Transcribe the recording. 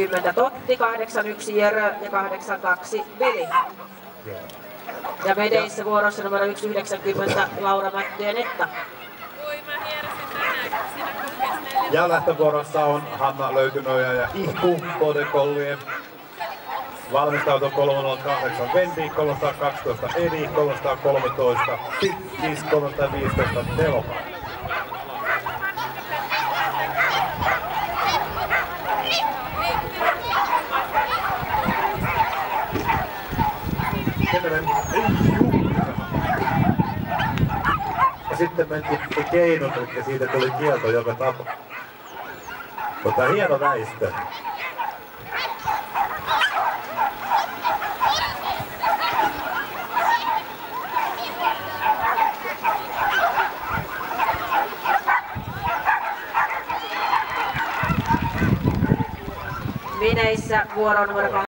10 Totti, 8-1 Jörö ja 8-2 Veli. Ja vedeissä vuorossa numero 190 Laura Mätty ja Netta. Ja lähtövuorossa on Hanna Löytynoja ja Ihku Kodekollien. Valmistautuu 308 Vendi, 312 Edi, 313 Tikkis, 315 Telopa. Ja sitten mentiin keinotut ja siitä tuli kielto joka tapa. Hieno väistö. Veneissä vuoro numero